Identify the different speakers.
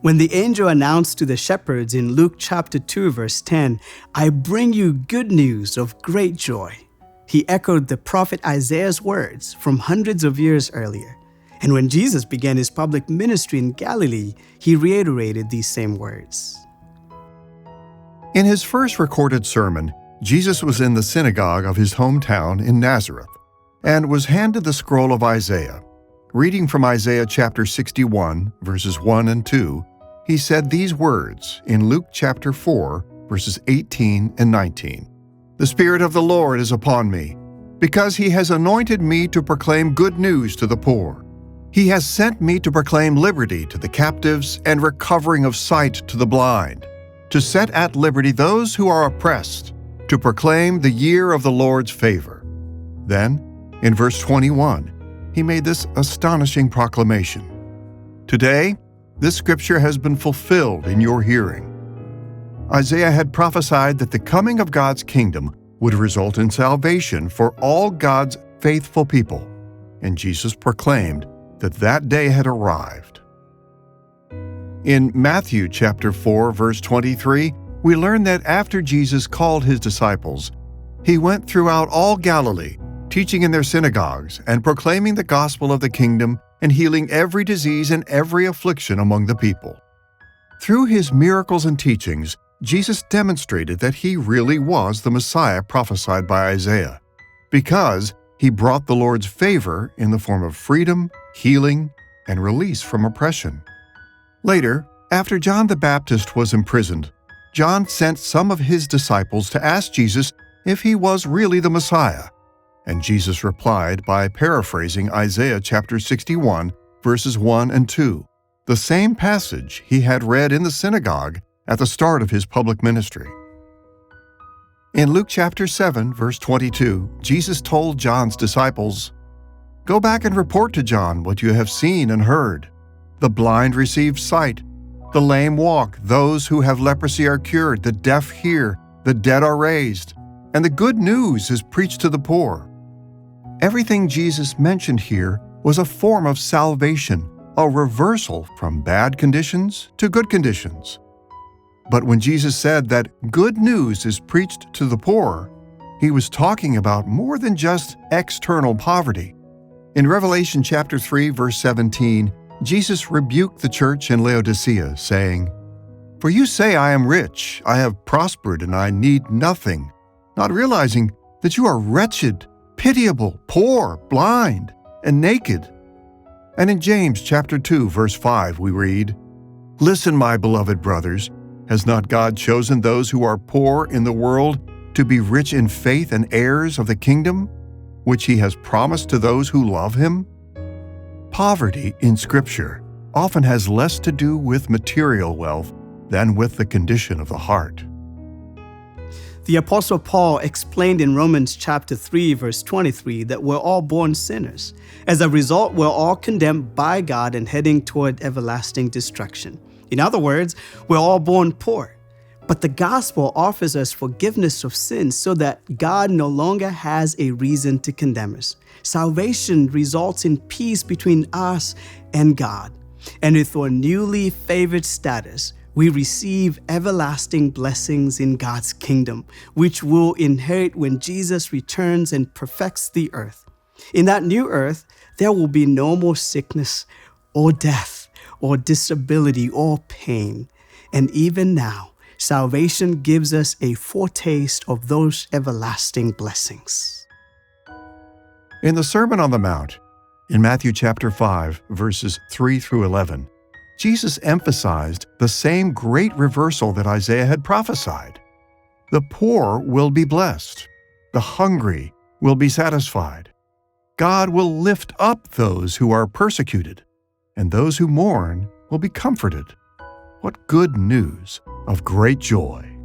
Speaker 1: When the angel announced to the shepherds in Luke chapter 2 verse 10, "I bring you good news of great joy," he echoed the prophet Isaiah's words from hundreds of years earlier. And when Jesus began his public ministry in Galilee, he reiterated these same words.
Speaker 2: In his first recorded sermon, Jesus was in the synagogue of his hometown in Nazareth and was handed the scroll of Isaiah. Reading from Isaiah chapter 61, verses 1 and 2, he said these words in Luke chapter 4, verses 18 and 19. "The Spirit of the Lord is upon me, because he has anointed me to proclaim good news to the poor. He has sent me to proclaim liberty to the captives and recovering of sight to the blind, to set at liberty those who are oppressed, to proclaim the year of the Lord's favor." Then, in verse 21, he made this astonishing proclamation. "Today, this scripture has been fulfilled in your hearing." Isaiah had prophesied that the coming of God's kingdom would result in salvation for all God's faithful people, and Jesus proclaimed that day had arrived. In Matthew chapter 4, verse 23, we learn that after Jesus called his disciples, he went throughout all Galilee, teaching in their synagogues and proclaiming the gospel of the kingdom and healing every disease and every affliction among the people. Through his miracles and teachings, Jesus demonstrated that he really was the Messiah prophesied by Isaiah, because he brought the Lord's favor in the form of freedom, healing, and release from oppression. Later, after John the Baptist was imprisoned, John sent some of his disciples to ask Jesus if he was really the Messiah, and Jesus replied by paraphrasing Isaiah chapter 61, verses 1 and 2, the same passage he had read in the synagogue at the start of his public ministry. In Luke chapter 7, verse 22, Jesus told John's disciples, "Go back and report to John what you have seen and heard. The blind receive sight, the lame walk, those who have leprosy are cured, the deaf hear, the dead are raised, and the good news is preached to the poor." Everything Jesus mentioned here was a form of salvation, a reversal from bad conditions to good conditions. But when Jesus said that good news is preached to the poor, he was talking about more than just external poverty. In Revelation chapter 3, verse 17, Jesus rebuked the church in Laodicea, saying, "For you say I am rich, I have prospered, and I need nothing, not realizing that you are wretched, pitiable, poor, blind, and naked." And in James chapter 2, verse 5, we read, "Listen, my beloved brothers, has not God chosen those who are poor in the world to be rich in faith and heirs of the kingdom, which he has promised to those who love him?" Poverty in Scripture often has less to do with material wealth than with the condition of the heart.
Speaker 1: The Apostle Paul explained in Romans chapter 3, verse 23 that we're all born sinners. As a result, we're all condemned by God and heading toward everlasting destruction. In other words, we're all born poor. But the gospel offers us forgiveness of sins so that God no longer has a reason to condemn us. Salvation results in peace between us and God. And with our newly favored status, we receive everlasting blessings in God's kingdom, which we'll inherit when Jesus returns and perfects the earth. In that new earth, there will be no more sickness or death or disability or pain. And even now, salvation gives us a foretaste of those everlasting blessings.
Speaker 2: In the Sermon on the Mount, in Matthew chapter 5, verses 3 through 11, Jesus emphasized the same great reversal that Isaiah had prophesied. The poor will be blessed. The hungry will be satisfied. God will lift up those who are persecuted, and those who mourn will be comforted. What good news of great joy!